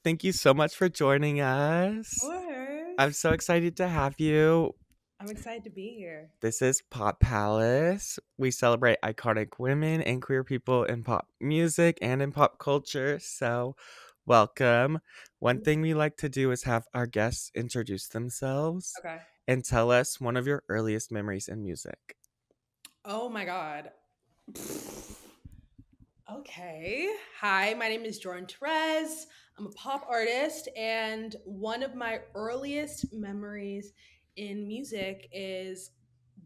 Thank you so much for joining Of us. I'm course. so excited to have you. I'm excited to be here. This is Pop Palace. We celebrate iconic women and queer people in pop music and in pop culture. So, welcome. One thing we like to do is have our guests introduce themselves Okay. and tell us one of your earliest memories in music. Oh my God. Okay. Hi, my name is Jordyn Taraez. I'm a pop artist, and one of my earliest memories in music is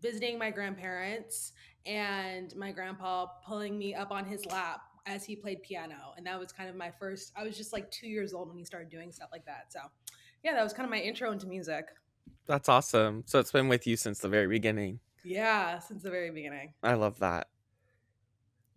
visiting my grandparents and my grandpa pulling me up on his lap as he played piano. And that was kind of my first, I was just like 2 years old when he started doing stuff like that. So, yeah, that was kind of my intro into music. That's awesome. So, it's been with you since the very beginning. Yeah, since the very beginning. I love that.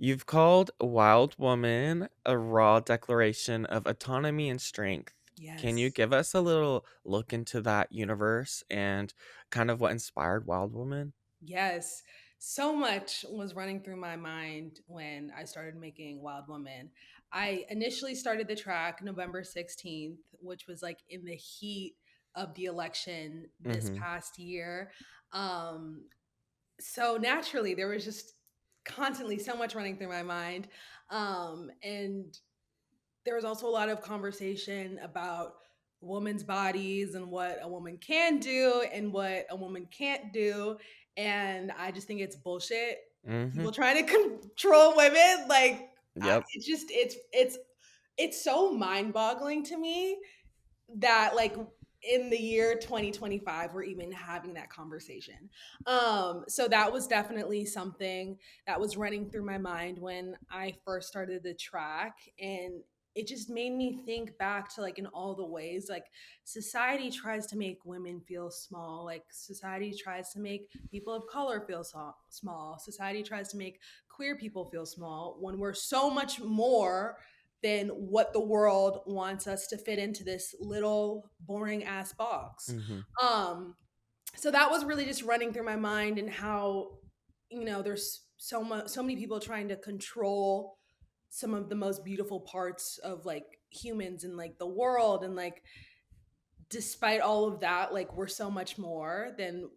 You've called Wild Woman a raw declaration of autonomy and strength. Can you Yes. give us a little look into that universe and kind of what inspired Wild Woman? Yes. So much was running through my mind when I started making Wild Woman. I initially started the track November 16th, which was like in the heat of the election this Mm-hmm. past year. Um, so naturally, there was just constantly so much running through my mind. And there was also a lot of conversation about women's bodies and what a woman can do and what a woman can't do. And I just think it's bullshit. Mm-hmm. People trying to control women, like Yep. it's just it's so mind boggling to me that like in the year 2025 we're even having that conversation. So that was definitely something that was running through my mind when I first started the track, and it just made me think back to like in all the ways like society tries to make women feel small, like society tries to make people of color feel small, society tries to make queer people feel small when we're so much more than what the world wants us to fit into this little boring ass box. Mm-hmm. Um, so that was really just running through my mind, and how there's so many people trying to control some of the most beautiful parts of like humans and like the world, and like despite all of that, like we're so much more than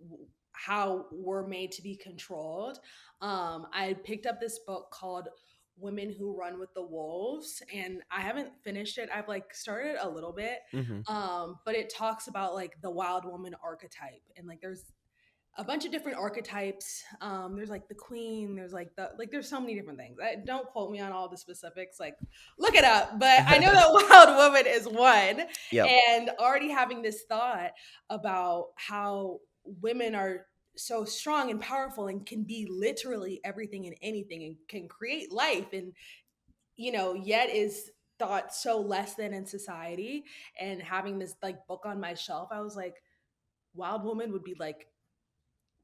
how we're made to be controlled. I picked up this book called Women Who Run with the Wolves, and I haven't finished it. I've like started a little bit, Mm-hmm. but it talks about like the wild woman archetype, and like there's a bunch of different archetypes. There's like the queen. There's like there's so many different things. Don't quote me on all the specifics. Like look it up. But I know that wild woman is one, Yep. and already having this thought about how women are so strong and powerful and can be literally everything and anything and can create life, and yet is thought so less than in society. And having this like book on my shelf, I was like, wild woman would be like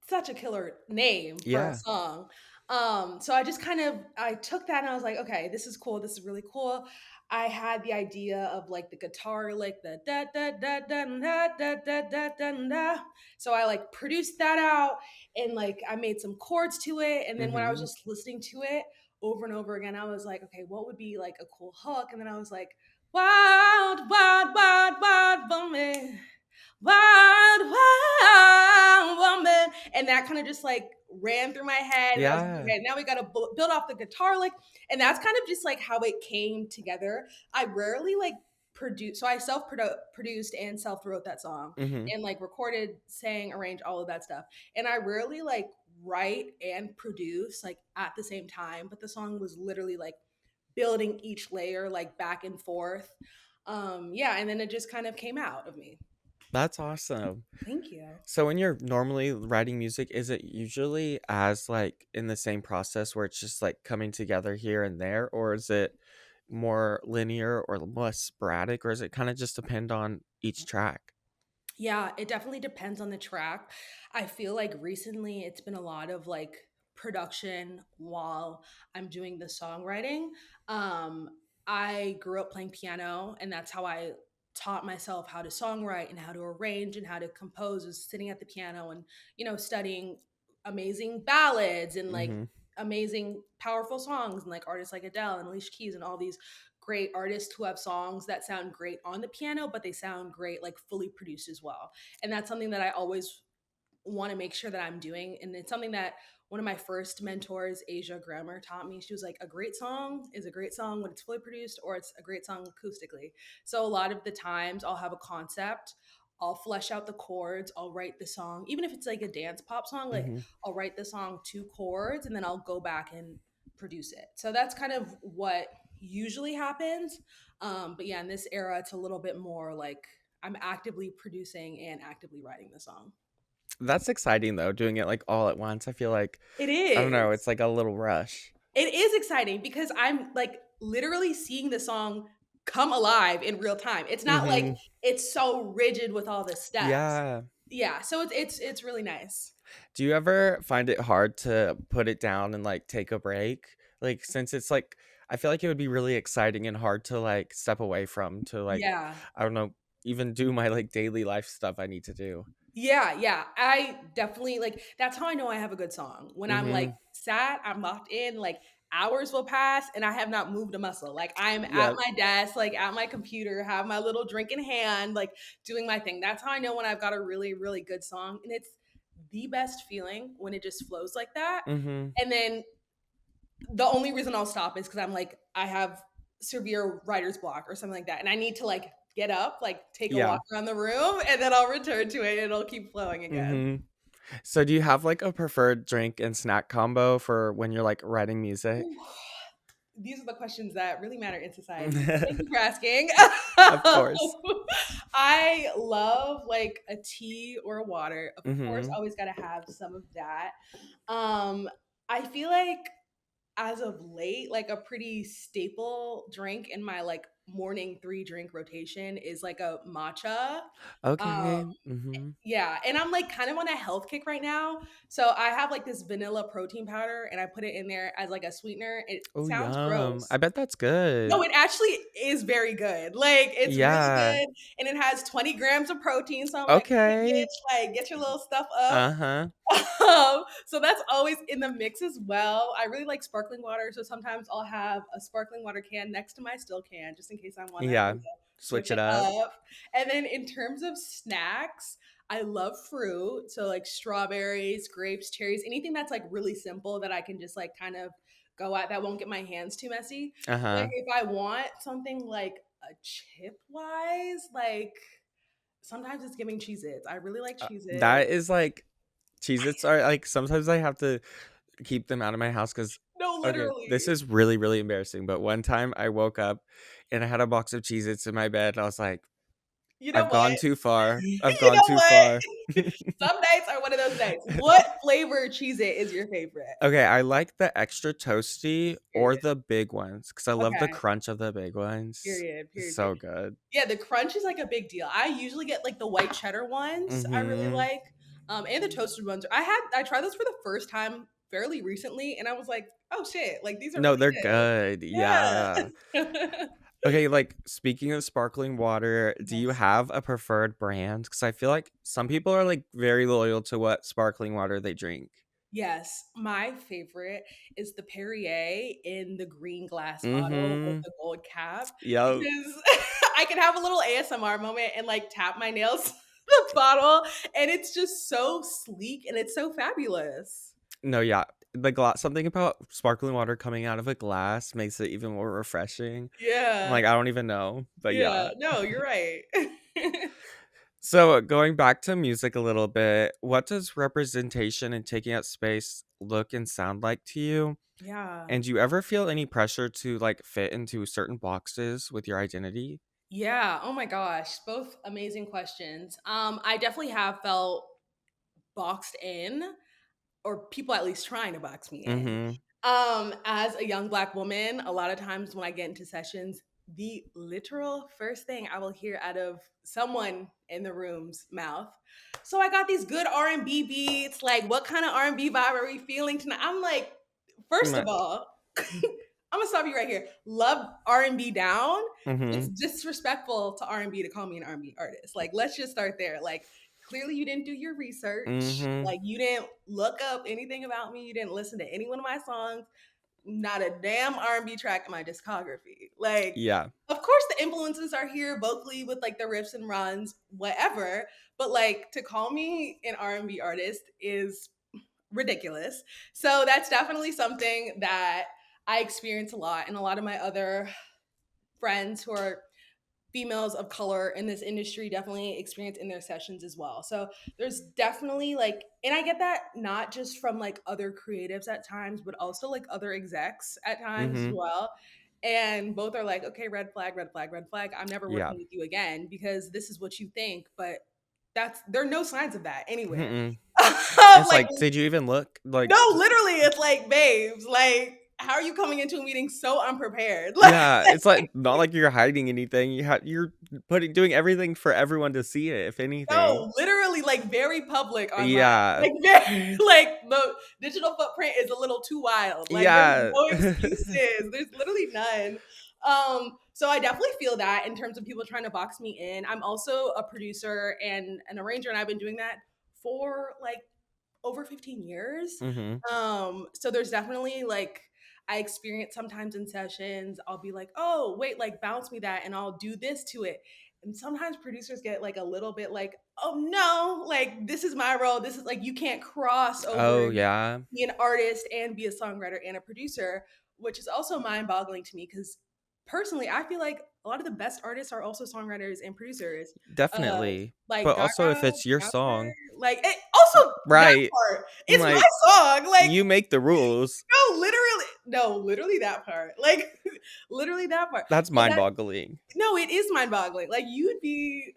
such a killer name for a Yeah. song. So I just kind of I took that and I was like, okay, this is cool. This is really cool. I had the idea of like the guitar, like the da da da da da da da da da da. So I like produced that out, and like I made some chords to it. And then when I was Mm-hmm. just listening to it over and over again, I was like, okay, what would be like a cool hook? And then I was like, wild, wild, wild, wild woman, wild, wild woman. And that kind of just like ran through my head. And I was like, Yeah. okay, now we got to build off the guitar lick. And that's kind of just like how it came together. I rarely like produce. So I self produced and self wrote that song, Mm-hmm. and like recorded, sang, arranged, all of that stuff. And I rarely like write and produce like at the same time. But the song was literally like building each layer like back and forth. Yeah. And then it just kind of came out of me. That's awesome. Thank you. So when you're normally writing music, is it usually as like in the same process where it's just like coming together here and there, or is it more linear or less sporadic, or is it kind of just depend on each track? Yeah, it definitely depends on the track. I feel like recently it's been a lot of like production while I'm doing the songwriting. Um, I grew up playing piano, and that's how I taught myself how to songwrite and how to arrange and how to compose, was sitting at the piano and, studying amazing ballads and like Mm-hmm. amazing powerful songs and like artists like Adele and Alicia Keys and all these great artists who have songs that sound great on the piano, but they sound great like fully produced as well. And that's something that I always want to make sure that I'm doing. And it's something that one of my first mentors, Asia Grammer, taught me. She was like, a great song is a great song when it's fully produced, or it's a great song acoustically. So a lot of the times I'll have a concept, I'll flesh out the chords, I'll write the song, even if it's like a dance pop song, like Hmm. I'll write the song to chords and then I'll go back and produce it. So that's kind of what usually happens. But yeah, in this era, it's a little bit more like I'm actively producing and actively writing the song. That's exciting though, doing it like all at once. I feel like It I don't know, is. it's like a little rush. It is exciting because I'm like literally seeing the song come alive in real time. It's not like Hmm. it's so rigid with all the steps. Yeah. Yeah, so it's really nice. Do you ever find it hard to put it down and like take a break? Like since it's like I feel like it would be really exciting and hard to like step away from to like Yeah. I don't know, even do my like daily life stuff I need to do. Yeah, yeah. I definitely like that's how I know I have a good song. When I'm like Mhm. sat, I'm locked in, like hours will pass and I have not moved a muscle. Like I'm at Yeah. my desk, like at my computer, have my little drink in hand, like doing my thing. That's how I know when I've got a really, really good song. And it's the best feeling when it just flows like that. Mhm. And then the only reason I'll stop is because I'm like, I have severe writer's block or something like that. And I need to like get up, like take a Yeah. walk around the room, and then I'll return to it and it'll keep flowing again. Mhm. So do you have like a preferred drink and snack combo for when you're like writing music? Ooh, these are the questions that really matter in society. So thank you for asking. Of course. I love like a tea or a water. Of course, Mhm. always got to have some of that. Um, I feel like as of late, like a pretty staple drink in my like morning 3 drink rotation is like a matcha. Um, Okay. Mhm. yeah, and I'm like kind of on a health kick right now. So I have like this vanilla protein powder and I put it in there as like a sweetener. It Oh, sounds yum. I gross. bet that's No, good. it actually is very good. Like it's really Yeah. good and it has 20 grams of protein. So I'm like, okay, Okay. bitch, like get your little stuff up. Uh-huh. So that's always in the mix as well. I really like sparkling water, so sometimes I'll have a sparkling water can next to my still can, just in case I want to, Yeah. switch Switch it it up. up. And then in terms of snacks, I love fruit, so like strawberries, grapes, cherries, anything that's like really simple that I can just like kind of go at that won't get my hands too messy. But Uh-huh. if I want something like a chip wise, like sometimes it's giving Cheez Its. I really like Cheez That Its. is like Cheez-Its are like sometimes I have to keep them out of my house because No, okay, this literally. is really, really embarrassing. But one time I woke up and I had a box of Cheez-Its in my bed. I was like, You know I've what? gone too far. I've You gone know too what? far. Some nights are one of those nights. What flavor Cheez It is your favorite? Okay, I like the extra toasty or Period. the big ones because I love the Okay. crunch of the big ones. Period. It's Period. Period. so good. Yeah, the crunch is like a big deal. I usually get like the white cheddar ones. I really Mm-hmm. like, and the toasted ones. I tried those for the first time fairly recently, and I was like, oh shit, like these are No, really they're good. Yeah. good. Okay, like speaking of sparkling water, do you Yes. have a preferred brand? Because I feel like some people are like very loyal to what sparkling water they drink. Yes, my favorite is the Perrier in the green glass bottle with Mm-hmm. the gold cap Yep. because I can have a little ASMR moment and like tap my nails the bottle and it's just so sleek and it's so fabulous. No, yeah. The glass something about sparkling water coming out of a glass makes it even more refreshing. I'm Yeah. like, I don't even know. But Yeah. yeah. No, you're right. So going back to music a little bit, what does representation and taking up space look and sound like to you? Yeah. And do you ever feel any pressure to like fit into certain boxes with your identity? Yeah. Oh my gosh. Both amazing questions. I definitely have felt boxed in or people at least trying to box me in. Mhm. As a young black woman, a lot of times when I get into sessions, the literal first thing I will hear out of someone in the room's mouth. So I got these good R&B beats. Like, what kind of R&B vibe are we feeling tonight? I'm like, first of all, I'm gonna stop you right here. Love R&B down. It's Mhm. disrespectful to R&B to call me an R&B artist. Like, let's just start there. Like, clearly you didn't do your research. Mhm. Like, you didn't look up anything about me. You didn't listen to any one of my songs. not a damn R&B track in my discography. Like, Yeah. of course the influences are here vocally with like the riffs and runs, whatever. But like to call me an R&B artist is ridiculous. So that's definitely something that I experience a lot, and a lot of my other friends who are females of color in this industry definitely experience in their sessions as well. So there's definitely like, and I get that not just from like other creatives at times, but also like other execs at times as Mhm. well. And both are like, okay, red flag, red flag, red flag. I'm never Yeah. working with you again because this is what you think, but that's there are no signs of that anywhere. Mm-mm. It's Like like, did you even look? Like, no, literally, it's like, babes, like, how are you coming into a meeting so unprepared? yeah, it's like not like you're hiding anything. You're putting doing everything for everyone to see it, if anything. No, literally, like very public online. Yeah. Like very, like the digital footprint is a little too wild. Like there's Yeah. no excuses. There's literally none. So I definitely feel that in terms of people trying to box me in. I'm also a producer and an arranger, and I've been doing that for like over 15 years. Mhm. So there's definitely like I experience sometimes in sessions, I'll be like, oh, wait, like bounce me that and I'll do this to it. And sometimes producers get like a little bit like, oh no, like this is my role. This is like you can't cross over Oh, and yeah. be an artist and be a songwriter and a producer, which is also mind-boggling to me because personally, I feel like a lot of the best artists are also songwriters and producers. Uh, Definitely. like But Gaga, also if it's your Beyonce, song, like also that right. part. It's my Like, song. Like you make the rules. literally that part. Like literally that part. That's So that mind-boggling. no, it is mind-boggling. Like you'd be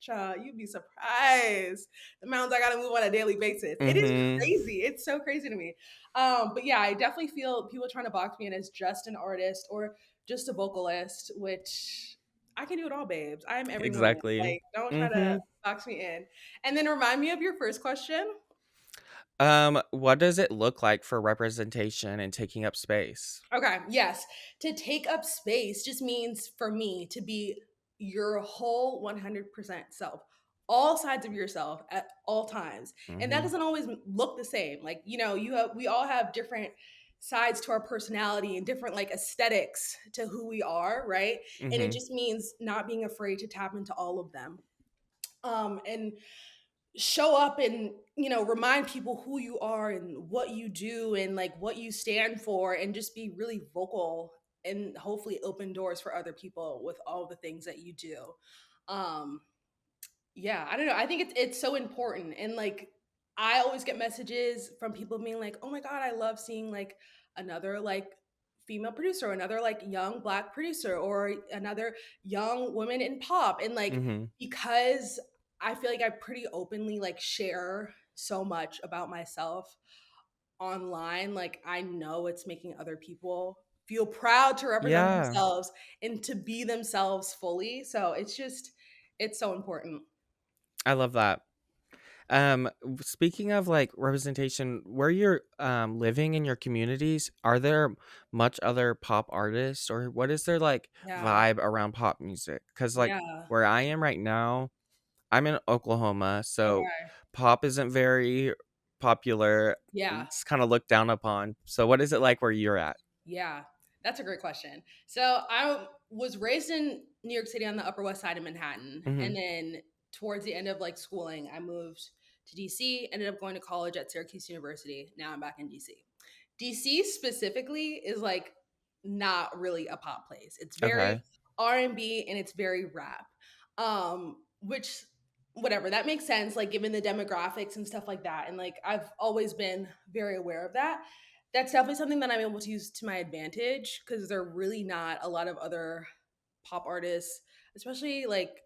child, you'd be surprised the mountains I gotta move on a daily basis. It is Mhm. crazy. It's so crazy to me. But yeah, I definitely feel people trying to box me in as just an artist or just a vocalist, which I can do it all, babes. I'm everyone. Exactly. Like, don't try to Mhm. box me in. And then remind me of your first question. What does it look like for representation and taking up space? Okay, yes. To take up space just means for me to be your whole 100% self, all sides of yourself at all times. And that Mhm. doesn't always look the same. Like, you know, we all have different sides to our personality and different like aesthetics to who we are, right? And it Mhm. just means not being afraid to tap into all of them. And show up and remind people who you are and what you do and like what you stand for and just be really vocal and hopefully open doors for other people with all the things that you do. um yeah, I don't know, I think it's so important. And like I always get messages from people being like, oh my god, I love seeing like another like female producer or another like young black producer or another young woman in pop. And like Mhm. because I feel like I pretty openly like share so much about myself online, like I know it's making other people feel proud to represent Yeah, themselves and to be themselves fully. So it's just it's so important. I love that. Speaking of like representation, where you're living in your communities, are there much other pop artists or what is their like Yeah. vibe around pop music? Because like Yeah. where I am right now, I'm in Oklahoma, so Okay. pop isn't very popular. Yeah. It's kind of looked down upon. So what is it like where you're at? Yeah, that's a great question. So I was raised in New York City on the Upper West Side of Manhattan, Hmm. and then towards the end of like schooling, I moved to DC. Ended up going to college at Syracuse University. Now I'm back in DC. DC specifically is like not really a pop place. It's very Okay. R&B and it's very rap. Which whatever, that makes sense like given the demographics and stuff like that. And like I've always been very aware of that. That's definitely something that I'm able to use to my advantage because there are really not a lot of other pop artists, especially like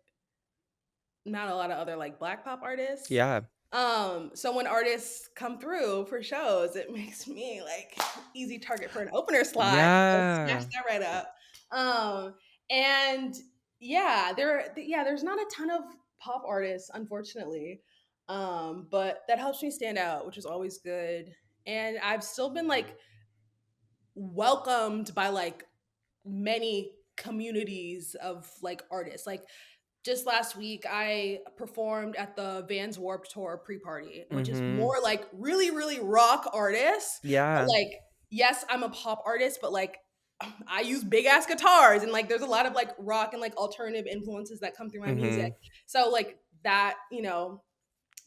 not a lot of other like black pop artists. Yeah. So when artists come through for shows, it makes me like easy target for an opener slot. So snatch Yeah. that right up. And yeah, there's not a ton of pop artists, unfortunately. But that helps me stand out, which is always good. And I've still been like welcomed by like many communities of like artists. Like just last week, I performed at the Vans Warped Tour pre-party, which is Hmm. more like really, really rock artists, but Yeah. like yes, I'm a pop artist, but like I use big ass guitars and like there's a lot of like rock and like alternative influences that come through my music. Mhm. So like that,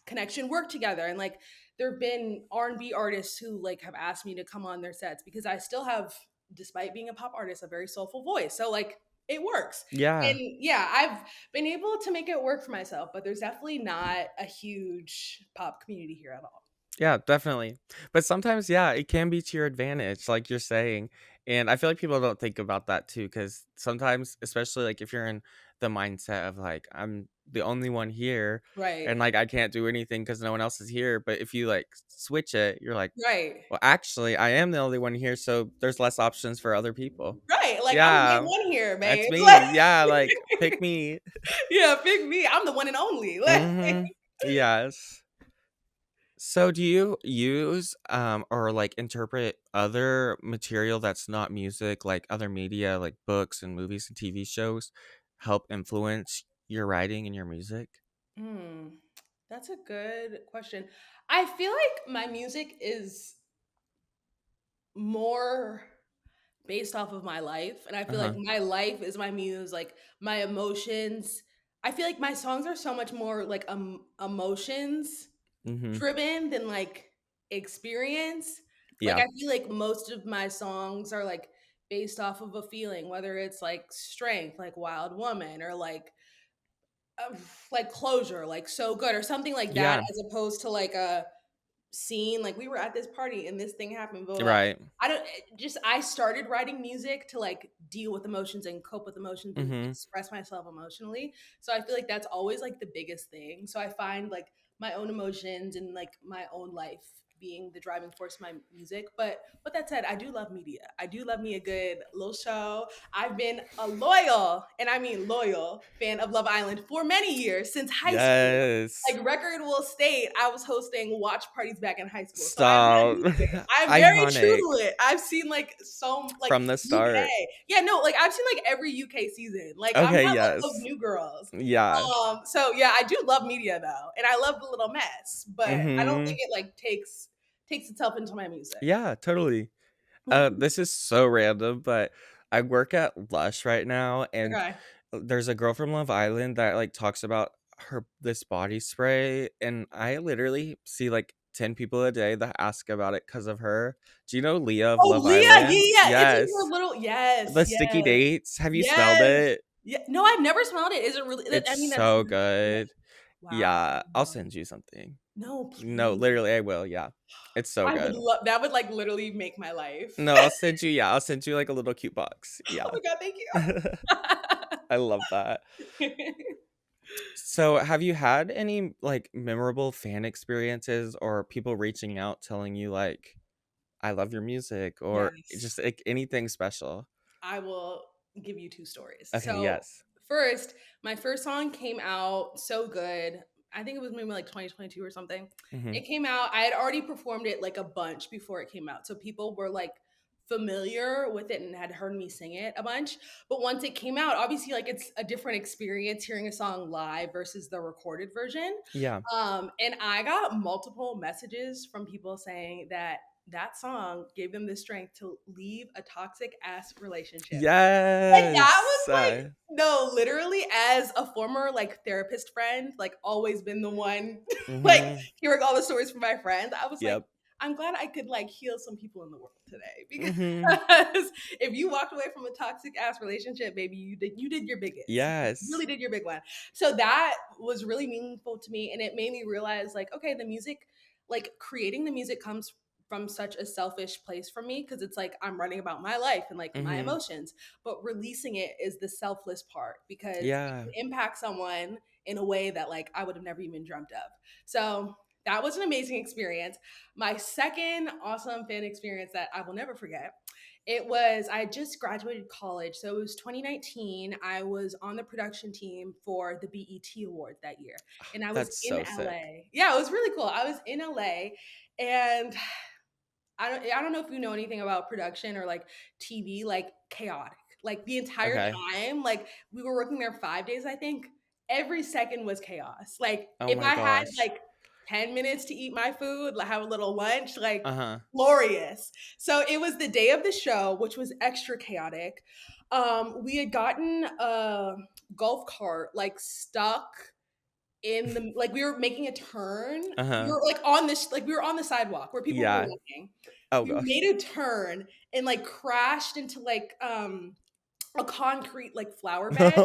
connection work together, and like there have been R&B artists who like have asked me to come on their sets because I still have, despite being a pop artist, a very soulful voice. So like it works. Yeah. And yeah, I've been able to make it work for myself, but there's definitely not a huge pop community here at all. Yeah, definitely. But sometimes, yeah, it can be to your advantage, like you're saying. And I feel like people don't think about that too, because sometimes, especially like if you're in the mindset of like, I'm the only one here and Right. like I can't do anything because no one else is here. But if you like switch it, you're like, Right. well, actually, I am the only one here. So there's less options for other people. Right. Like I'm the main Yeah, one here, that's babe. me. Yeah, like pick me. Yeah, pick me. I'm the one and only. Mm-hmm. Yes. So do you use or like interpret other material that's not music, like other media like books and movies and TV shows help influence your writing and your music? Hmm, that's a good question. I feel like my music is more based off of my life, and I feel like Uh-huh. my life is my muse, like my emotions. I feel like my songs are so much more like emotions Mhm. driven than like experience. Like Yeah. I feel like most of my songs are like based off of a feeling, whether it's like strength, like Wild Woman, or like closure, like so good, or something like that, Yeah. as opposed to like a scene, like we were at this party and this thing happened, blah, blah, blah. Right. I don't just I started writing music to like deal with emotions and cope with emotions and Mhm. express myself emotionally. So I feel like that's always like the biggest thing. So I find like my own emotions and like my own life being the driving force of my music. But with that said, I do love media. I do love me a good little show. I've been a loyal, and I mean loyal, fan of Love Island for many years, since high school. Yes. Like record will state, I was hosting watch parties back in high school. So I'm not Stop. new to it. I'm very true Iconic to it. I've seen like some like from the start. UK. Yeah, no, like I've seen like every UK season. Like I'm Okay, not like those yes. new girls. Yeah. So yeah, I do love media though. And I love the little mess, but I don't think Mhm. it like takes itself into my music. Yeah, totally. This is so random, but I work at Lush right now, and Okay. there's a girl from Love Island that like talks about her this body spray, and I literally see like 10 people a day that ask about it because of her. Do you know Leah of Oh, Love Leah, yeah, Island? yeah. It's in her Yes. little, yes, The sticky yes, dates. Have you smelled yes. it? Yeah. No, I've never smelled it. Is it really It's I mean that's so good. wow. Yeah, I'll send you something. No, No, please. literally, I will. Yeah, it's so I would good. love that would like literally make my life. No, I'll send you. Yeah, I'll send you like a little cute box. Oh Yeah. my god, thank I love that. you. So, have you had any like memorable fan experiences or people reaching out telling you like, "I love your music," or Yes. just like anything special? I will give you two stories. Okay, So, yes. first, my first song came out so good. I think it was maybe like 2022 or something. Mhm. It came out, I had already performed it like a bunch before it came out. So, people were like familiar with it and had heard me sing it a bunch. But once it came out, obviously, like it's a different experience hearing a song live versus the recorded version. Yeah. And I got multiple messages from people saying that that song gave them the strength to leave a toxic ass relationship. And that was Yes. like, no, literally as a former like therapist friend, like always been the one like Mhm. hearing all the stories from my friends, I was like, Yep. I'm glad I could like heal some people in the world today, because Mhm. if you walked away from a toxic ass relationship, baby, you did your biggest. You really Yes. did your big one. So that was really meaningful to me, and it made me realize like, okay, the music, like creating the music comes from such a selfish place for me, because it's like I'm writing about my life and like my Mhm. emotions, but releasing it is the selfless part, because it Yeah. can impact someone in a way that like I would have never even dreamt of. So that was an amazing experience. My second awesome fan experience that I will never forget, it was, I had just graduated college. So it was 2019. I was on the production team for the BET Awards that year. And I was That's in so sick. LA. Yeah, it was really cool. I was in LA, and I don't know if you know anything about production or like TV, like chaotic. Like the entire Okay. time, like we were working there 5 days, I think. Every second was chaos. Like Oh if my I had gosh. like 10 minutes to eat my food, like have a little lunch, like Uh-huh. glorious. So it was the day of the show, which was extra chaotic. We had gotten a golf cart like stuck in the, like we were making a turn. We Uh-huh. were like on this, like we were on the sidewalk where people were Yeah. walking. Oh We gosh. made a turn and like crashed into like a concrete like flower bed.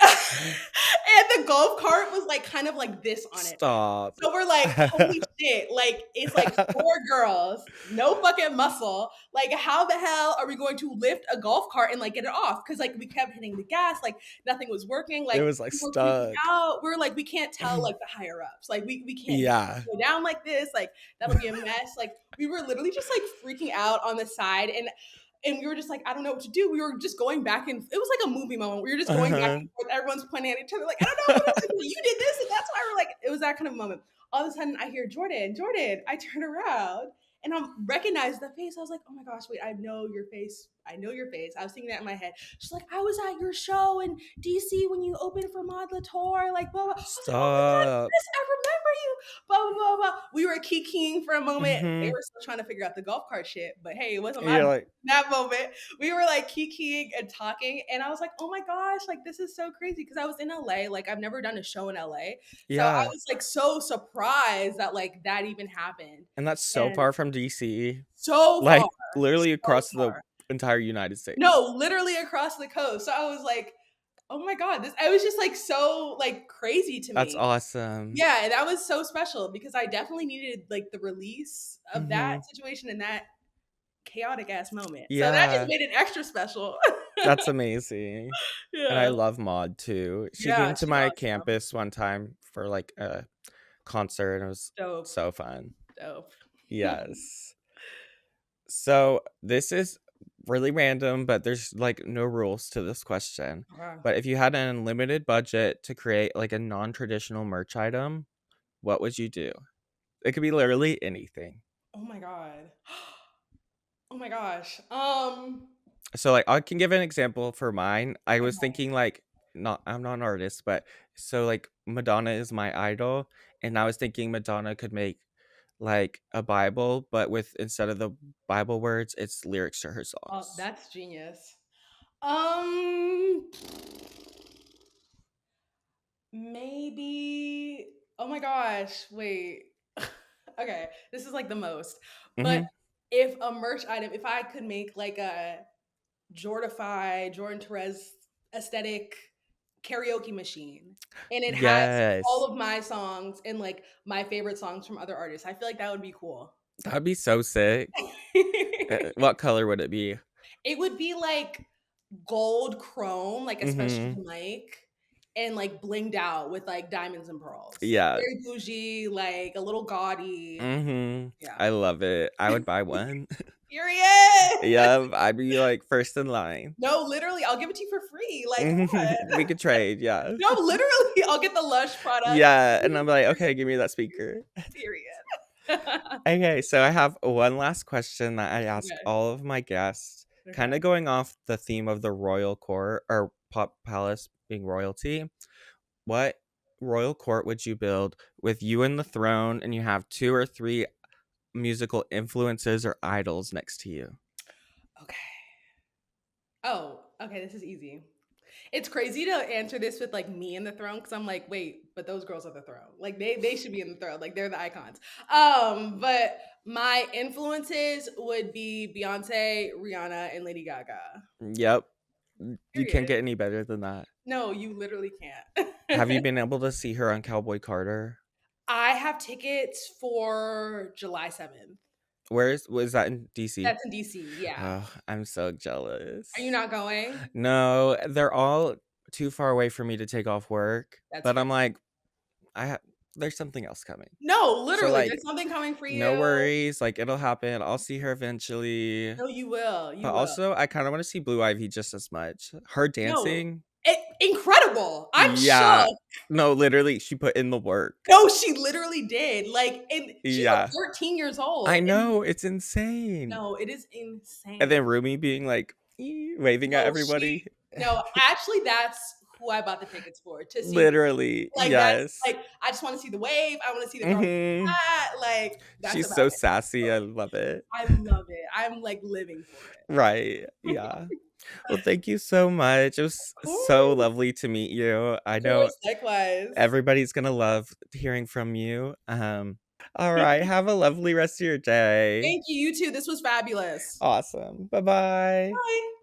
And the golf cart was like kind of like this on it. Stop. So we're like, holy shit, like it's like four girls, no fucking muscle. Like, how the hell are we going to lift a golf cart and like get it off? Because like we kept hitting the gas, like nothing was working. It Like was like we were freaking stuck. out. We're like, we can't tell like the higher ups. Like we can't Yeah. go down like this. Like that'll be a mess. Like we were literally just like freaking out on the side, and we were just like, I don't know what to do. We were just going back and it was like a movie moment. We were just going back Uh-huh. and forth. Everyone's pointing at each other, like, I don't know what to do. You did this, and that's why we're like, it was that kind of moment. All of a sudden, I hear Jordyn, Jordyn. I turn around and I recognize the face. I was like, oh my gosh, wait, I know your face. I know your face. I was thinking that in my head. She's like, I was at your show in DC when you opened for Maud Latour, like blah blah. I was like, oh my god, Stop. yes, I remember you. Blah blah blah blah. We were kikiing for a moment. They Mhm. were still trying to figure out the golf cart shit, but hey, it wasn't my You're like, that moment. We were like kikiing and talking, and I was like, oh my gosh, like this is so crazy because I was in LA. Like I've never done a show in LA. So I yeah. was like so surprised that like that even happened. And that's so And far from DC. so far, Like literally so across the far. entire United States. No, literally across the coast. So I was like, oh my God, this I was just like so like crazy to That's me. awesome. Yeah, and that was so special because I definitely needed like the release of that Mhm. situation and that chaotic ass moment. So that just Yeah. made it extra special. That's amazing. And I Yeah. love Maud too. She Yeah, came to she's my awesome. campus one time for like a concert and it was Dope. so fun. Dope. Yes. So this is really random, but there's like no rules to this question. Okay. But if you had an unlimited budget to create like a non-traditional merch item, what would you do? It could be literally anything. Oh my God. Oh my gosh. So like I can give an example for mine. I was Okay. thinking like not I'm not an artist, but so like Madonna is my idol, and I was thinking Madonna could make like a Bible, but with instead of the Bible words, it's lyrics to her Oh, songs. that's genius. Um Maybe, oh my gosh, wait. Okay, this is like the most. But Hmm. if a merch item, if I could make like a Jordify, Jordyn Taraez aesthetic karaoke machine, and it has all Yes, of my songs and like my favorite songs from other artists, I feel like that would be cool. that'd be so sick. What color would it be? It would be like gold chrome, like especially Hmm. the mic, and like blinged out with like diamonds and pearls. Yeah. Very bougie, like a little gaudy. Hmm. Yeah. I love it. I would buy one. Period. Yeah, I'd be like first in line. No, literally, I'll give it to you for free. Like, come We on. could trade, yeah. No, literally, I'll get the Lush product. Yeah, and I'm like, "Okay, give me that speaker." Period. Okay, so I have one last question that I ask Okay. all of my guests, Okay. kinda going off the theme of the royal court or pop palace being royalty. What royal court would you build with you in the throne and you have 2 or 3 musical influences or idols next to you? Okay. Oh, okay. This is easy. It's crazy to answer this with like me in the throne because I'm like, wait, but those girls are the throne. Like they should be in the throne. Like they're the icons. But my influences would be Beyonce, Rihanna, and Lady Gaga. Yep. You can't Period. get any better than that. No, you literally can't. Have you been able to see her on Cowboy Carter? I have tickets for July 7th. Where is was that in DC? That's in DC. Yeah. Oh, I'm so Are you jealous. not going? No, they're all too far away for me to take off work, That's but fair. I'm like, I ha there's something else coming. No, So, literally, like, there's something coming for no you. worries, like, it'll happen, I'll see her eventually, No, you will. You but will. also, I kinda wanna see Blue Ivy just as much. Her No, dancing incredible. I'm yeah. shook. No, literally, she put in the work. No, she literally did. Like, and she's like Yeah. 13 years old. I And know, it's insane. no, it is And insane. then Rumi being like, "Ee," waving at No, everybody. actually, that's who I bought the tickets for to see her. Literally, Like that's yes. like I just want to see the wave. I want to see the girl in the Mhm. hat. Like that's She's about so it. sassy, I love it. I love it. I'm like living for it. Right, yeah. Well, thank you so much. It was Of so course. lovely to meet you. I Of know course. Likewise. everybody's gonna love hearing from you. Alright, have a lovely rest of your day. Thank you. You too. This was fabulous. Awesome. Bye-bye. Bye.